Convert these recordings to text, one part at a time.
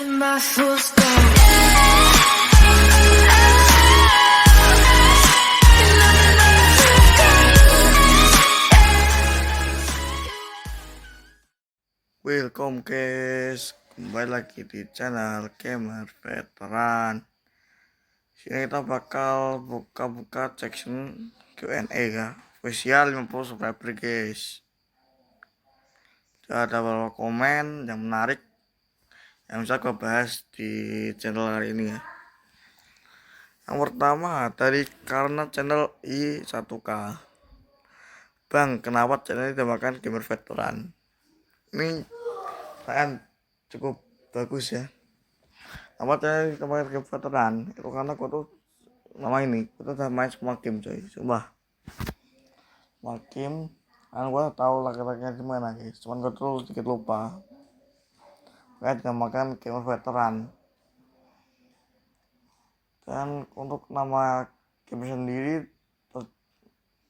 in my full stop. Welcome guys, kembali lagi di channel Gamer Veteran. Sini kita bakal buka-buka section Q&A ya, spesial 50 subscriber guys. Ada beberapa komen yang menarik yang bisa gue bahas di channel hari ini ya. Yang pertama dari karena channel I1K. Bang, kenapa channel ini dinamakan Gamer Veteran? Ini kan cukup bagus ya. Apa channel dinamakan Gamer Veteran? Itu karena gue tuh nama ini kita udah main semua game coy, coba semua game kan gue tahu laki-lakinya gimana guys, cuman gue tuh sedikit lupa kayak dinamakan Gamer Veteran. Dan untuk nama game sendiri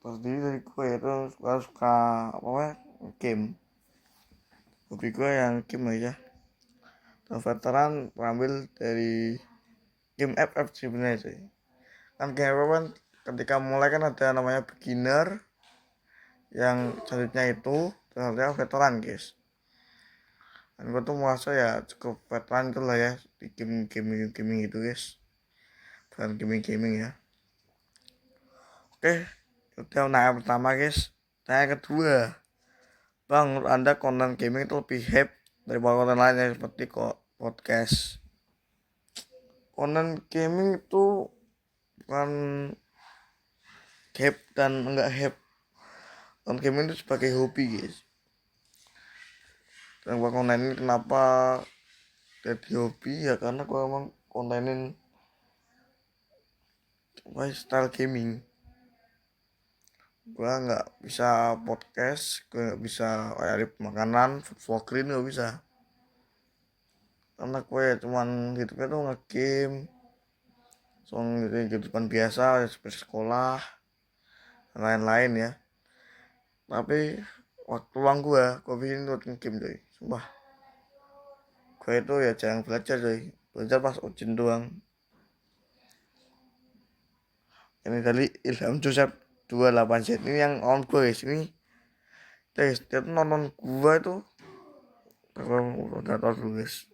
terdiri dari gue itu suka apa game, hobi gue yang game aja. Dan veteran terambil dari game FF sebenarnya sih. Kan game FF kan ketika mulai kan ada namanya beginner, yang selanjutnya itu ternyata veteran guys. Dan gue tuh merasa ya cukup veteran itu lah ya di gaming itu guys, bukan gaming ya. Oke, udah yang pertama guys. Yang kedua, bang, menurut anda konten gaming itu lebih hype daripada konten lainnya seperti kok podcast? Konten gaming itu bukan hype dan enggak hype. Konten gaming itu sebagai hobi guys. Dan gua kontenin kenapa jadi hobi ya karena gua emang kontenin style gaming. Gua nggak bisa podcast, gua nggak bisa kayak makanan, food vlogging nggak bisa. Karena gue ya cuman hidupnya tuh nge-game, soal kehidupan biasa seperti sekolah dan lain-lain ya. Tapi waktu luang gue bikin buat nge-game coy, sumpah. Gue itu ya jarang belajar coy, belajar pas ujian doang. Ini dari Ilham Joseph 28Z ini yang on gue guys, ini guys, dia tuh nonton gue itu udah tau dulu guys.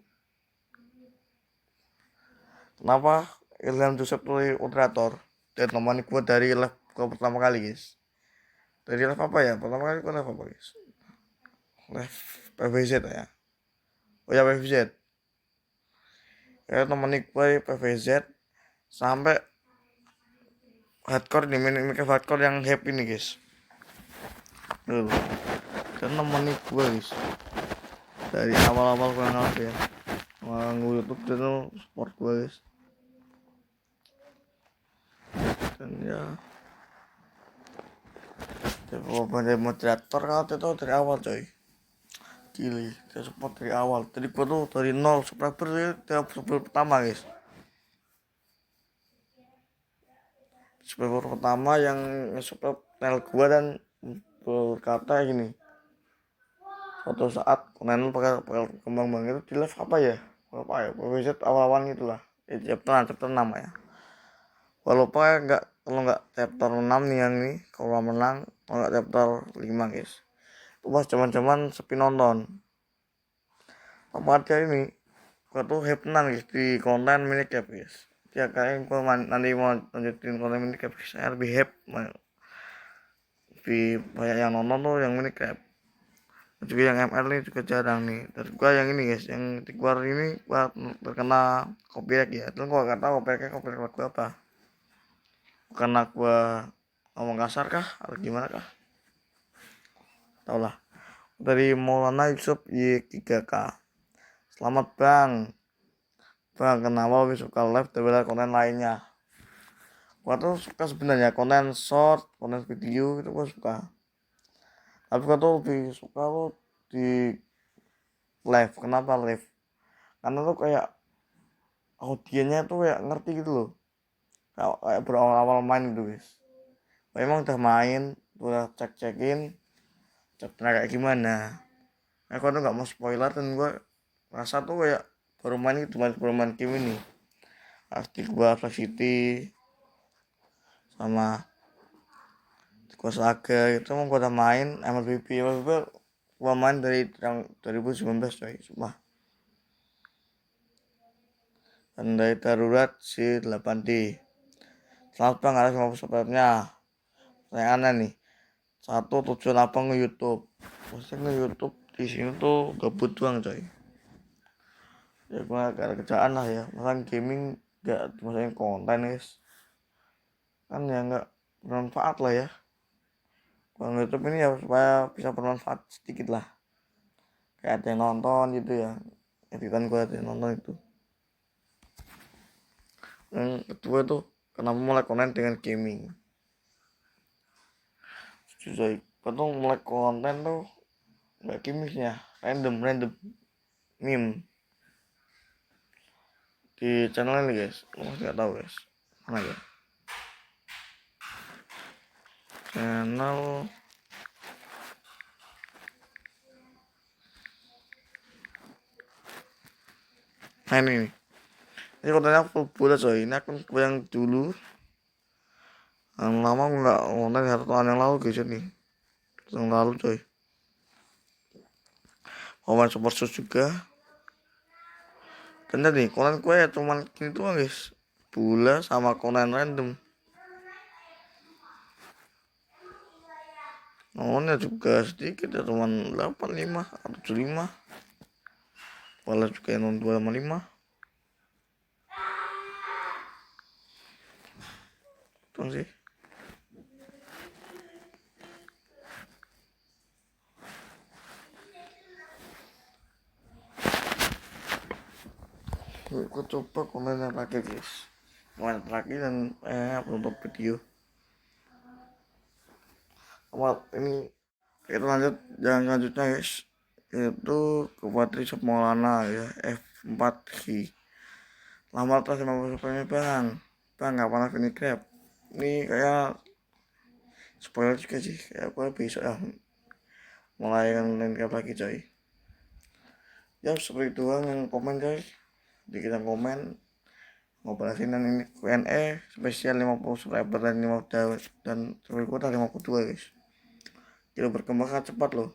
Kenapa Ilham Joseph tuh moderator? Dia nomor gue dari live gue pertama kali guys. Dari live apa ya? Pertama kali gue live apa guys? Live PVZ ya. Oh ya PVZ. Ya temenin gue PVZ sampai hardcore nih, minimik hardcore yang happy nih guys. Tuh. Dan nemenin gue guys dari awal-awal gue ngerti ya. Nge YouTube itu support gue guys. Dan ya dari moderator kalau itu dari awal coy. Gili, dia support dari awal. Jadi gue tuh dari 0 subscriber dia subscriber pertama guys. Subscriber pertama yang subscribe channel gue dan berkata gini, suatu saat konten bakal kembang itu di live apa ya PVZ awal-awal gitulah, chapter 6 ya. Walaupun ya nggak, kalau nggak chapter 6 nih yang ini kalau menang, kalau nggak chapter 5 guys. Itu pas cuman sepi nonton. Apa dia ini gua tuh hypenan guys di konten minicap guys. Ya kayak gua nanti mau lanjutin konten minicap guys, saya lebih hype lebih banyak yang nonton tuh yang minicap. Juga yang ML ini juga jarang nih. Terus gua yang ini guys, yang di luar ini gua terkena copyright ya. Terus gua gak tahu copyright gua apa. Karena gua ngomong kasar kah atau gimana kah? Tau lah. Dari Maulana Yusuf Y3K. Selamat bang. Bang, kenapa lebih suka live daripada konten lainnya? Gua tuh suka sebenarnya konten short, konten video itu gua suka. Tapi gua tuh lebih suka tuh di live. Kenapa live? Karena tuh kayak audiennya tuh kayak ngerti gitu loh, kayak berawal-awal main gitu guys. Memang udah main, udah cek-cekin chapternya kayak gimana. Aku tuh nggak mau spoiler dan gue rasa tuh kayak baru main itu baru main game ini Arctic War Flash City sama Ghost Saga itu emang gua udah main MLBB gua main dari tahun 2019 coy sumpah. Tandai darurat si 8D. Selamat bang atas 50 subscribe-nya. Pertanyaannya nih, satu tujuan apa nge-YouTube? Maksudnya nge-YouTube di sini tuh gabut doang coy. Ya gua gak ada kerjaan lah ya. Masalah gaming gak maksudnya konten guys. Kan ya gak bermanfaat lah ya. Gua nge-YouTube ini ya supaya bisa bermanfaat sedikit lah. Kayak ada yang nonton gitu ya. Editan gua ada yang nonton itu. Yang kedua tuh kenapa mulai konten dengan gaming. Coy, kadang mulai konten tuh nggak kimisnya, random meme di channel ini guys, masih nggak tahu guys, mana ya channel nah ini kontennya full bola coy, ini akun yang dulu yang lama nggak konten 1 tahun yang lalu guys ini yang lalu coy. Main super shoot juga dan nih konten gue ya cuman gini doang guys, bola sama konten random. Nontonnya juga sedikit ya, cuman 85 atau 75, balas juga yang 2,5 itu sih. Aku coba komen yang terakhir guys, komen terakhir dan penutup video. Ini kita lanjut yang selanjutnya guys, yaitu ke Patri Maulana ya, F4G. Lama atas 50 subscribe bang nggak pernah ini crab. Ini kayak spoiler juga sih, kayak gue besok ya mulai main crab lagi coy. Ya seperti itu yang komen guys, di kita komen ngobrolin ini Q&A spesial 50 subscriber dan 50 dan sampai kuota 52 guys. Kita berkembang sangat cepat loh.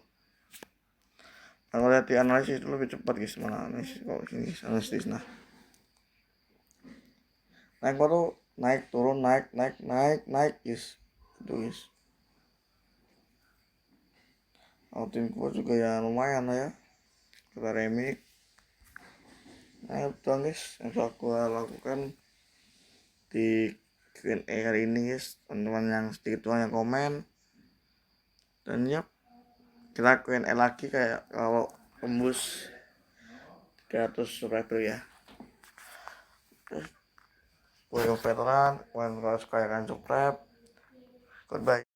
Kalau lihat di analisis itu lebih cepat guys, mana analisis kalau sini analisis nah. Naik baru naik turun naik guys. Itu guys. Outing gua juga ya lumayan lah ya. Kita remix. Nah itu guys yang sudah gua lakukan di Q&A kali ini guys, teman-teman yang sedikit doang yang komen. Dan ya kita Q&A lagi kayak kalau tembus 300 subscriber ya. Gue veteran, kalian kalau suka ya kan subscribe. Goodbye.